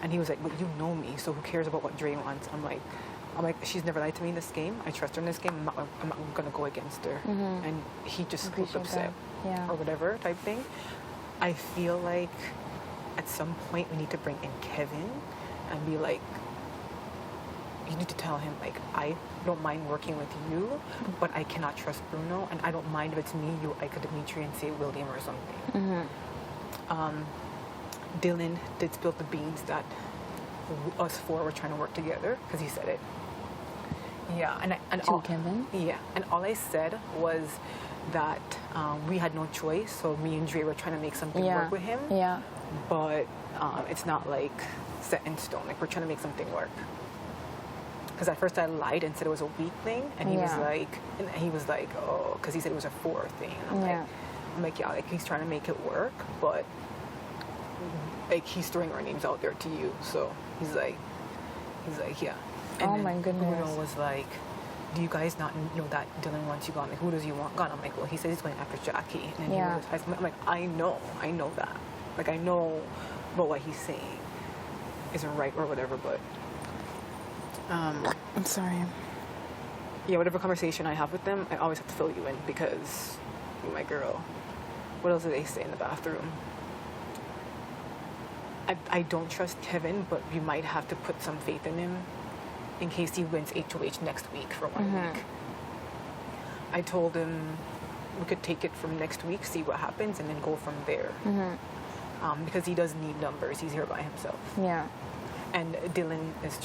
And he was like, but you know me, so who cares about what Dre wants? I'm like, she's never lied to me in this game. I trust her in this game. I'm not gonna go against her. And he just looked upset, or whatever type thing. I feel like at some point we need to bring in Kevin and be like, you need to tell him, like, I don't mind working with you, but I cannot trust Bruno, and I don't mind if it's me, you, Ika, Dimitri, and say William or something. Dylan did spill the beans that us four were trying to work together, because he said it. Yeah, and Kevin? Yeah, and all I said was that we had no choice, so me and Dre were trying to make something work with him. Yeah. But it's not like set in stone. Like, we're trying to make something work. Because at first I lied and said it was a week thing, and he was like, oh, because he said it was a 4 thing. And I'm like, yeah, like, he's trying to make it work, but like, he's throwing our names out there to you. So he's like, yeah. And oh my goodness. Bruno was like, do you guys not know that Dylan wants you gone? Like, who does he want gone? I'm like, well, he says he's going after Jackie. And then I'm like, I know that. Like, I know about what he's saying isn't right or whatever, but I'm sorry. Yeah, whatever conversation I have with them, I always have to fill you in, because you're my girl. What else do they say in the bathroom? I don't trust Kevin, but you might have to put some faith in him in case he wins HOH next week for 1 week. I told him we could take it from next week, see what happens, and then go from there. Because he does need numbers. He's here by himself. Yeah. And Dylan is just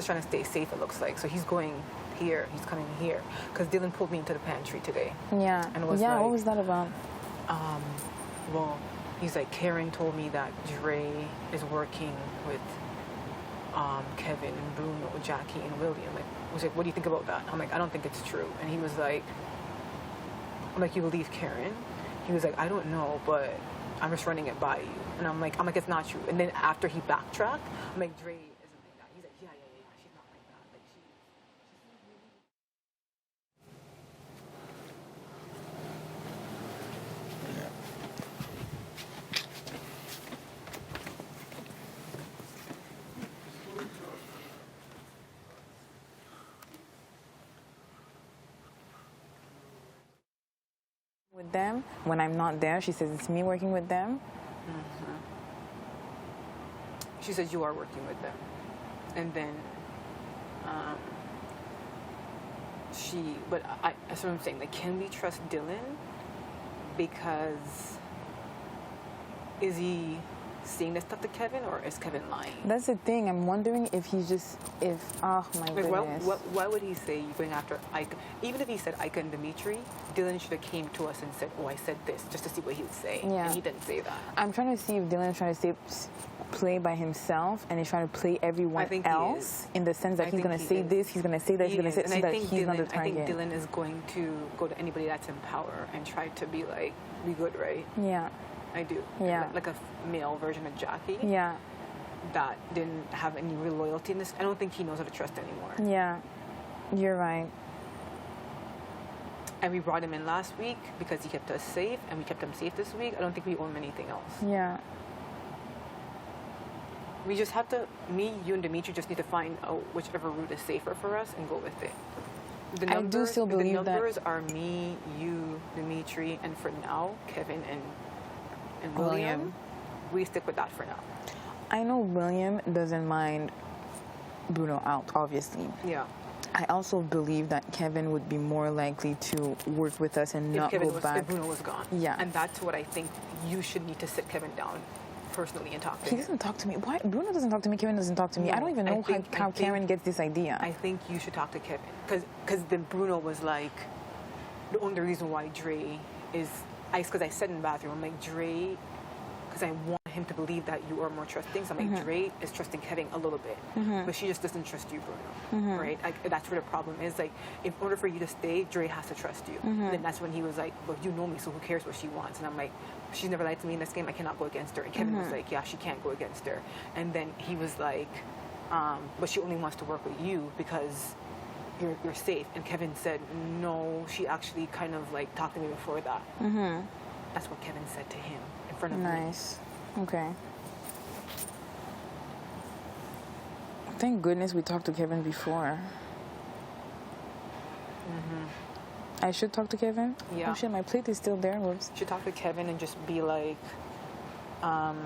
trying to stay safe, it looks like. So he's going here, he's coming here. Because Dylan pulled me into the pantry today. Yeah. And was like, what was that about? Well, he's like, Karen told me that Dre is working with Kevin and Bruno, Jackie and William. Like, was like, what do you think about that? I'm like, I don't think it's true. And he was like, I'm like, you believe Karen? He was like, I don't know, but I'm just running it by you. And I'm like, it's not true. And then after he backtracked, I'm like, Dre isn't like that. He's like, yeah, she's not like that. Like, with them. When I'm not there, she says it's me working with them. She says you are working with them. And then that's what I'm saying. Like, can we trust Dylan? Because is he saying this stuff to Kevin, or is Kevin lying? That's the thing. I'm wondering if he's just, oh my goodness. Why would he say you're going after Ika? Even if he said Ika and Dimitri, Dylan should have came to us and said, oh, I said this, just to see what he would say. Yeah. And he didn't say that. I'm trying to see if Dylan's trying to play by himself, and he's trying to play everyone else in the sense that he's going to say this, he's going to say that, he's going to say so that he's not the target. I think Dylan is going to go to anybody that's in power and try to be like, be good, right? Yeah. I do. Yeah. Like a male version of Jackie. Yeah. That didn't have any real loyalty in this. I don't think he knows how to trust anymore. Yeah. You're right. And we brought him in last week because he kept us safe, and we kept him safe this week. I don't think we owe him anything else. Yeah. We just have to, you and Dimitri just need to find out whichever route is safer for us and go with it. I do still believe that. The numbers are me, you, Dimitri, and for now, Kevin and William. We stick with that for now. I know William doesn't mind Bruno out, obviously. Yeah. I also believe that Kevin would be more likely to work with us and not go back. If Bruno was gone. Yeah. And that's what I think you should need to sit Kevin down personally and talk to him. He doesn't talk to me. Why? Bruno doesn't talk to me. Kevin doesn't talk to me. No, I don't even know how Karen gets this idea. I think you should talk to Kevin. Because then Bruno was like, the only reason why Dre is... Because I said in the bathroom, I'm like, Dre... Because I want him to believe that you are more trusting. So I'm like, Dre is trusting Kevin a little bit. But she just doesn't trust you, Bruno. Right? That's where the problem is. Like, in order for you to stay, Dre has to trust you. And then that's when he was like, well, you know me, so who cares what she wants? And I'm like, she's never lied to me in this game. I cannot go against her. And Kevin was like, yeah, she can't go against her. And then he was like, but she only wants to work with you because you're safe. And Kevin said, no, she actually kind of like talked to me before that. That's what Kevin said to him in front of me. Nice. Okay. Thank goodness we talked to Kevin before. I should talk to Kevin? Yeah. Oh shit, my plate is still there. Whoops. You should talk to Kevin and just be like, I'm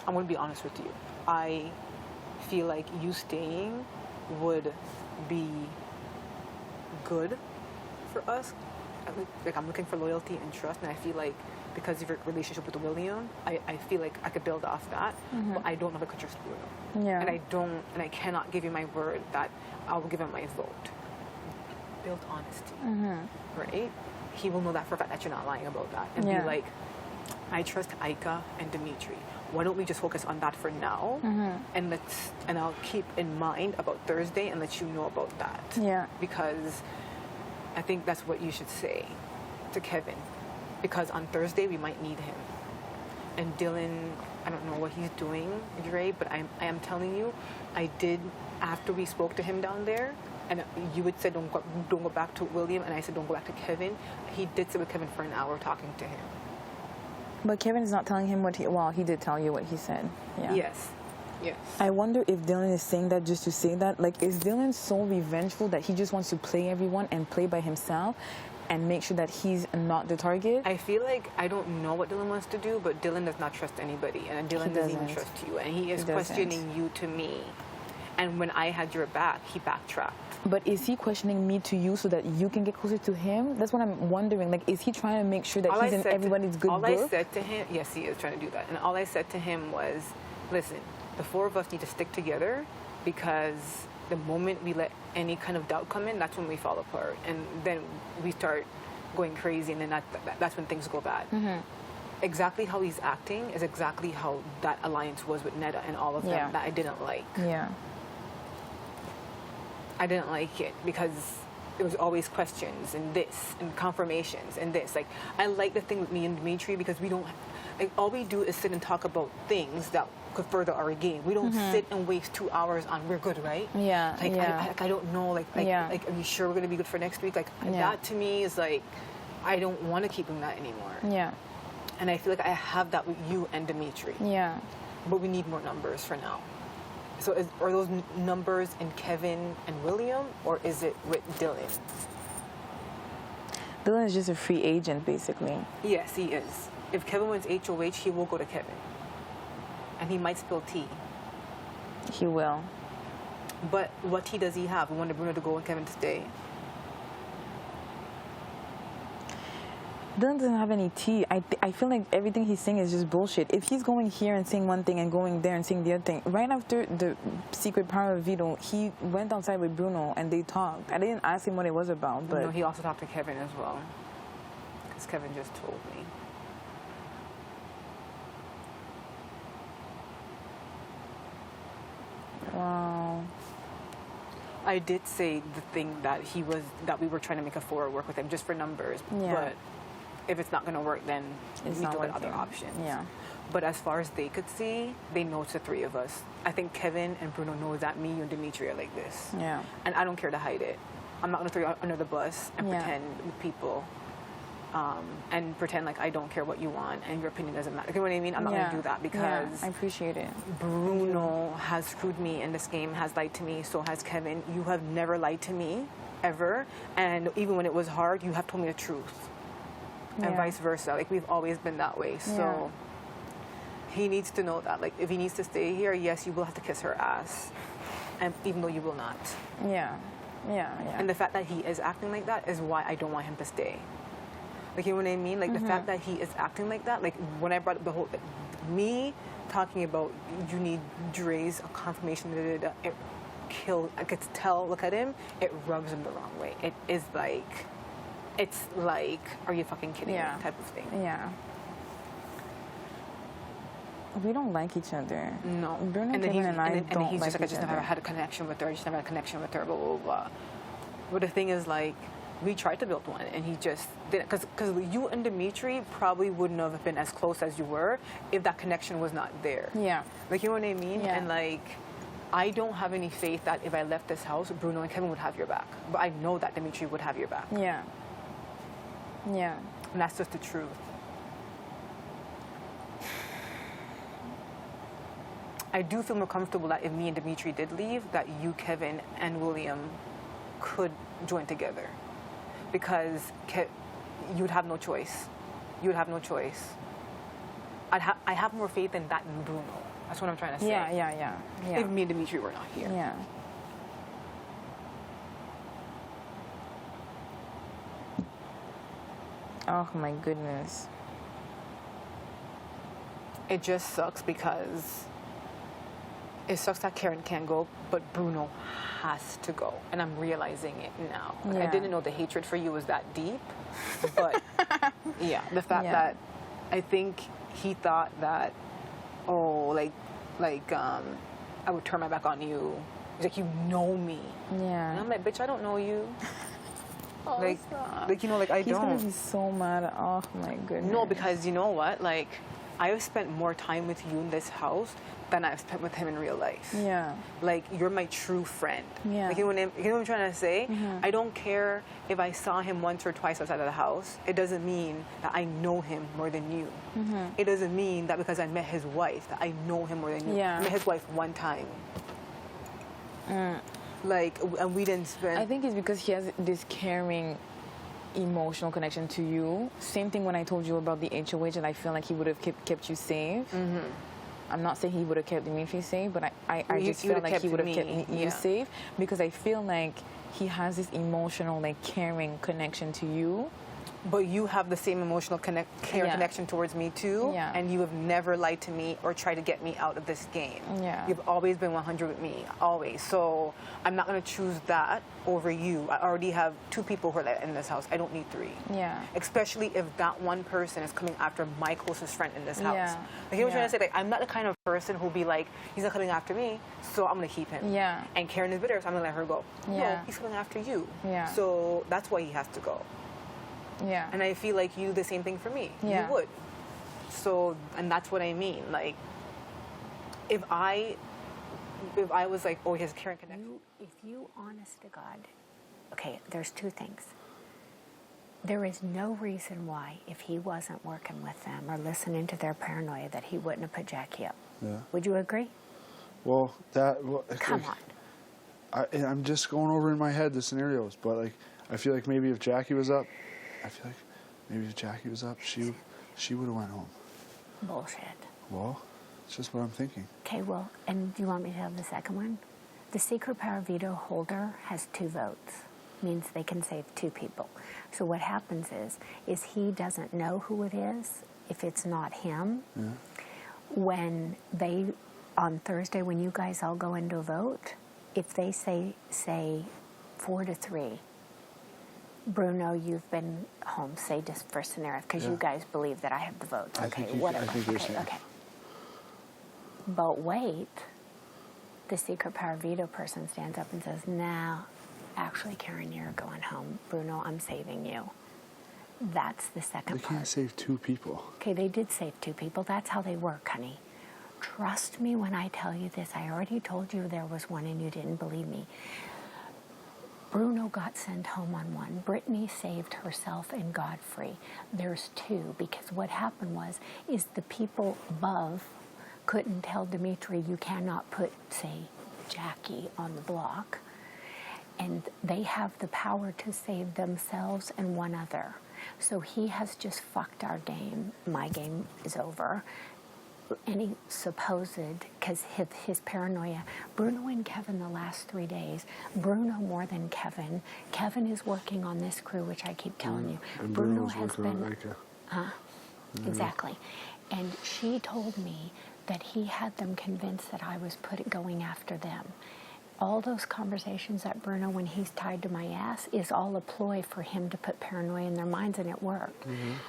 going to be honest with you. I feel like you staying would be good for us. Like, I'm looking for loyalty and trust, and I feel like because of your relationship with William, I feel like I could build off that, but I don't know if I could trust Bruno. Yeah. And I cannot give you my word that I will give him my vote. Build honesty, right? He will know that for a fact that you're not lying about that, and be like, I trust Aika and Dimitri. Why don't we just focus on that for now, and I'll keep in mind about Thursday and let you know about that. Yeah. Because I think that's what you should say to Kevin, because on Thursday we might need him. And Dylan, I don't know what he's doing, Dre, but I am telling you, I did, after we spoke to him down there, and you would say don't go back to William, and I said don't go back to Kevin. He did sit with Kevin for an hour talking to him. But Kevin is not telling him what he did tell you what he said. Yeah. Yes. Yes. I wonder if Dylan is saying that just to say that. Like, is Dylan so revengeful that he just wants to play everyone and play by himself and make sure that he's not the target? I feel like I don't know what Dylan wants to do, but Dylan does not trust anybody, and Dylan doesn't even trust you, and he is questioning you to me. And when I had your back, he backtracked. But is he questioning me to you so that you can get closer to him? That's what I'm wondering. Like, is he trying to make sure that he's in everybody's good book? All I said to him, yes, he is trying to do that. And all I said to him was, listen, the four of us need to stick together, because the moment we let any kind of doubt come in, that's when we fall apart. And then we start going crazy, and then that's when things go bad. Exactly how he's acting is exactly how that alliance was with Neda and all of them that I didn't like. Yeah. I didn't like it because there was always questions and this and confirmations and this. Like, I like the thing with me and Dimitri because we don't, like, all we do is sit and talk about things that could further our game. We don't sit and waste 2 hours on we're good, right? Yeah. Like, I don't know. Like, are you sure we're gonna be good for next week? Like, that to me is like, I don't want to keep doing that anymore. Yeah. And I feel like I have that with you and Dimitri. Yeah. But we need more numbers for now. So are those numbers in Kevin and William, or is it with Dylan? Dylan is just a free agent, basically. Yes, he is. If Kevin wins HOH, he will go to Kevin. And he might spill tea. He will. But what tea does he have? We wanted Bruno to go and Kevin to stay. Dylan doesn't have any tea. I feel like everything he's saying is just bullshit. If he's going here and saying one thing and going there and saying the other thing, right after the secret power of veto, he went outside with Bruno and they talked. I didn't ask him what it was about, but... No, he also talked to Kevin as well. Because Kevin just told me. Wow. I did say the thing that we were trying to make a forward work with him just for numbers. Yeah. But if it's not going to work, then It's we need not to look at working. other options. Yeah. But as far as they could see, they know it's the three of us. I think Kevin and Bruno know that me and Dimitri are like this. Yeah. And I don't care to hide it. I'm not going to throw you under the bus and Yeah. pretend with people and pretend like I don't care what you want and your opinion doesn't matter. You know what I mean? I'm not going to do that because I appreciate it. Bruno has screwed me in this game, has lied to me, so has Kevin. You have never lied to me, ever. And even when it was hard, you have told me the truth. And Yeah. vice versa. Like, we've always been that way. So he needs to know that. Like, if he needs to stay here, yes, you will have to kiss her ass. And even though you will not. Yeah. Yeah. And the fact that he is acting like that is why I don't want him to stay. Like, you know what I mean? Like, the fact that he is acting like that, like, when I brought up the whole, me talking about you need Dre's confirmation, it killed, I could tell, look at him, it rubs him the wrong way. It is like, it's like, are you fucking kidding me type of thing. Yeah. We don't like each other. No. Bruno, and then Kevin, and I and don't he's like just like, I each just other. never had a connection with her, I just never had a connection with her, blah, blah, blah. But the thing is, like, we tried to build one, and he just didn't. Because you and Dimitri probably wouldn't have been as close as you were if that connection was not there. Yeah. Like, you know what I mean? Yeah. And, like, I don't have any faith that if I left this house, Bruno and Kevin would have your back. But I know that Dimitri would have your back. Yeah. Yeah. And that's just the truth. I do feel more comfortable that if me and Dimitri did leave, that you, Kevin, and William could join together. Because you'd have no choice. You would have no choice. I have more faith in that than Bruno. That's what I'm trying to say. Yeah. If me and Dimitri were not here. Yeah. Oh my goodness. It just sucks because it sucks that Karen can't go, but Bruno has to go. And I'm realizing it now. Like, I Yeah. didn't know the hatred for you was that deep. But yeah, the fact that I think he thought that, I would turn my back on you. He's like, you know me. Yeah. And I'm like, bitch, I don't know you. Oh, I He's don't. gonna be so mad. Oh my goodness. No, because you know what? Like, I have spent more time with you in this house than I've spent with him in real life. Yeah. Like, you're my true friend. Yeah. Like, you know what I'm trying to say? I don't care if I saw him once or twice outside of the house. It doesn't mean that I know him more than you. It doesn't mean that because I met his wife that I know him more than you. Yeah. I met his wife one time. Like, and we didn't spend... I think it's because he has this caring emotional connection to you. Same thing when I told you about the HOH, and I feel like he would have kept you safe. I'm not saying he would have kept Dimitri safe, but I just feel like he would have kept you safe, because I feel like he has this emotional, like, caring connection to you. But you have the same emotional connection towards me too, and you have never lied to me or tried to get me out of this game. You've always been 100 with me, always. So I'm not going to choose that over you. I already have 2 people who are in this house. I don't need 3. Especially if that one person is coming after my closest friend in this house. Like, you know what I'm trying to say? Like, I'm not the kind of person who'll be like, he's not coming after me, so I'm going to keep him. And Karen is bitter, so I'm going to let her go. No, he's coming after you. So that's why he has to go. And I feel like you do the same thing for me. You would. So, and that's what I mean. Like, if I was like, oh, he has Karen connection. If you, honest to God, okay, there's 2 things. There is no reason why, if he wasn't working with them or listening to their paranoia, that he wouldn't have put Jackie up. Would you agree? Well, Come on. I'm just going over in my head the scenarios, but like, I feel like maybe if Jackie was up, she would have went home. Bullshit. Well, it's just what I'm thinking. Okay, well, and do you want me to have the second one? The secret power veto holder has 2 votes. Means they can save 2 people. So what happens is he doesn't know who it is if it's not him. When they, on Thursday, when you guys all go into a vote, if they say 4-3, Bruno, you've been home, say just for scenario, because you guys believe that I have the votes. Okay, whatever. I think you're saying. Okay. But wait, the secret power veto person stands up and says, "No, actually, Karen, you're going home. Bruno, I'm saving you." That's the second They part. can't save 2 people. Okay, they did save 2 people. That's how they work, honey. Trust me when I tell you this. I already told you there was one and you didn't believe me. Bruno got sent home on 1. Brittany saved herself and Godfrey. There's 2, because what happened is the people above couldn't tell Dimitri, you cannot put, say, Jackie on the block. And they have the power to save themselves and one other. So he has just fucked our game. My game is over. Any supposed, because his paranoia, Bruno and Kevin the last 3 days, Bruno more than Kevin. Kevin is working on this crew, which I keep telling you. And Bruno Bruno's has working on been, Rika. Exactly. And she told me that he had them convinced that I was going after them. All those conversations that Bruno, when he's tied to my ass, is all a ploy for him to put paranoia in their minds, and it worked.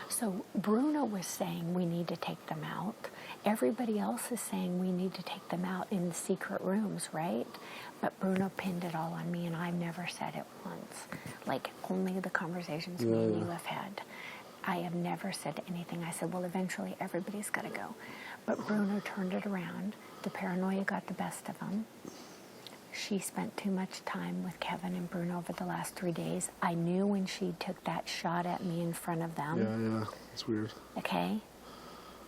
So Bruno was saying we need to take them out. Everybody else is saying we need to take them out in the secret rooms, right? But Bruno pinned it all on me, and I've never said it once. Like, only the conversations me and you have had. I have never said anything. I said, well, eventually everybody's got to go. But Bruno turned it around. The paranoia got the best of him. She spent too much time with Kevin and Bruno over the last 3 days. I knew when she took that shot at me in front of them. Yeah, it's weird. Okay?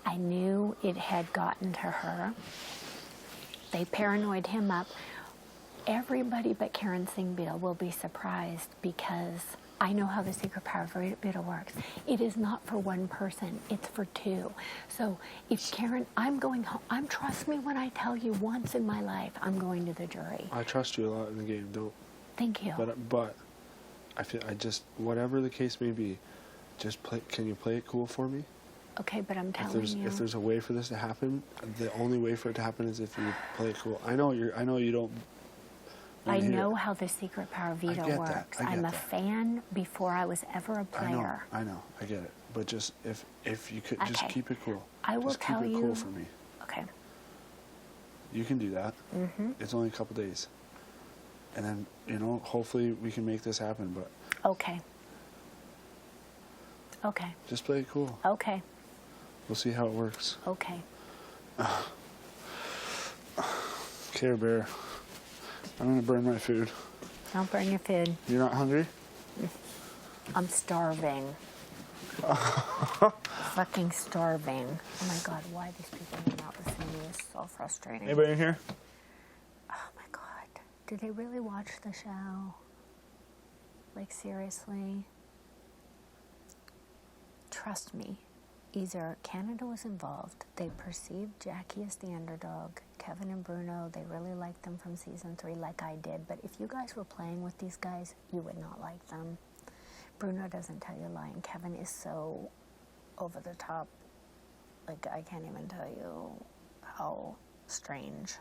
I knew it had gotten to her. They paranoid him up. Everybody but Karen Singbeal will be surprised because I know how the secret power of Vito works. It is not for one person, it's for two. So if Karen, I'm going home, trust me when I tell you once in my life, I'm going to the jury. I trust you a lot in the game, don't. Thank you. But I just, whatever the case may be, just play. Can you play it cool for me? Okay, but I'm telling you. If there's a way for this to happen, the only way for it to happen is if you play it cool. I know you don't. I know how the secret power Vito works. I'm a fan before I was ever a player. I know, I get it. But just if you could just keep it cool. I will just tell you. Keep it cool for me. Okay. You can do that. Mm-hmm. It's only a couple days, and then hopefully we can make this happen. But okay. Okay. Just play it cool. Okay. We'll see how it works. Okay. Care Bear. I'm gonna burn my food. Don't burn your food. You're not hungry? I'm starving. Fucking starving. Oh my God, why these people hang out with me is so frustrating. Anybody in here? Oh my God. Did they really watch the show? Like, seriously? Trust me. Either Canada was involved, they perceived Jackie as the underdog, Kevin and Bruno, they really liked them from season 3 like I did, but if you guys were playing with these guys, you would not like them. Bruno doesn't tell you a lie, and Kevin is so over the top, like I can't even tell you how strange.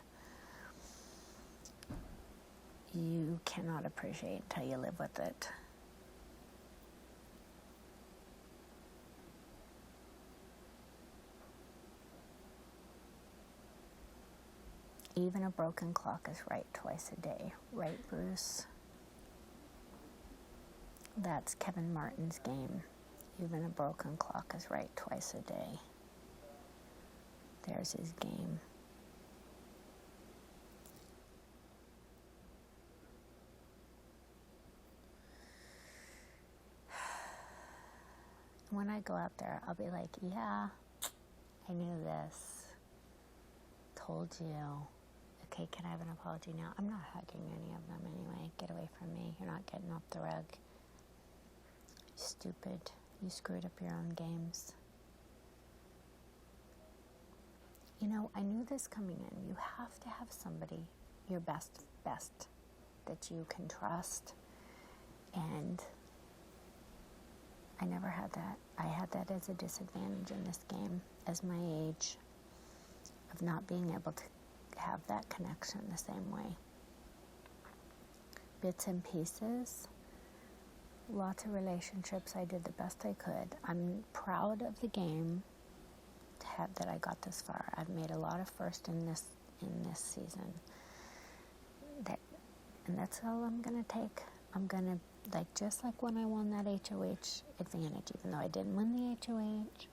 You cannot appreciate until you live with it. Even a broken clock is right twice a day. Right, Bruce? That's Kevin Martin's game. Even a broken clock is right twice a day. There's his game. When I go out there, I'll be like, yeah, I knew this. Told you. Okay, can I have an apology now? I'm not hugging any of them anyway. Get away from me. You're not getting off the rug. Stupid. You screwed up your own games. You know, I knew this coming in. You have to have somebody, your best, that you can trust. And I never had that. I had that as a disadvantage in this game, as my age, of not being able to have that connection the same way. Bits and pieces, lots of relationships. I did the best I could. I'm proud of the game that I got this far. I've made a lot of firsts in this season. And that's all I'm gonna take. I'm gonna, just like when I won that HOH advantage, even though I didn't win the HOH,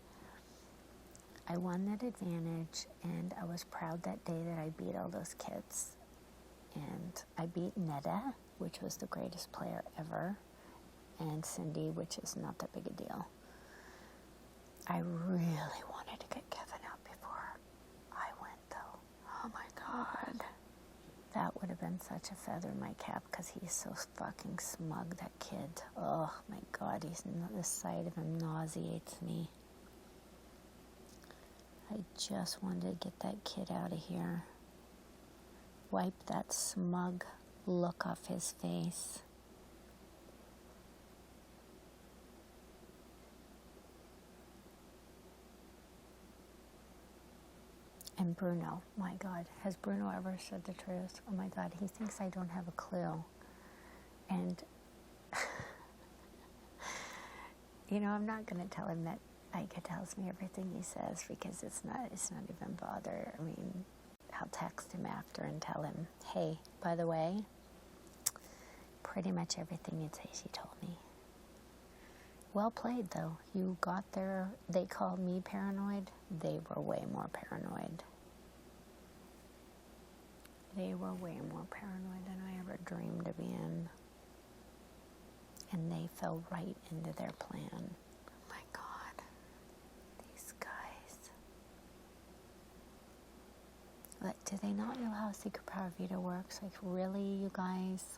I won that advantage, and I was proud that day that I beat all those kids. And I beat Netta, which was the greatest player ever, and Cindy, which is not that big a deal. I really wanted to get Kevin out before I went, though. Oh my God. That would have been such a feather in my cap, because he's so fucking smug, that kid. Oh my God, the sight of him nauseates me. I just wanted to get that kid out of here. Wipe that smug look off his face. And Bruno, my God, has Bruno ever said the truth? Oh my God, he thinks I don't have a clue. And, I'm not going to tell him that Ika tells me everything he says, because it's not even bother. I mean, I'll text him after and tell him, hey, by the way, pretty much everything you'd say she told me. Well played, though. You got there. They called me paranoid. They were way more paranoid. They were way more paranoid than I ever dreamed of being. And they fell right into their plan. Oh my God. These guys. But do they not know how secret power veto works? Like, really, you guys?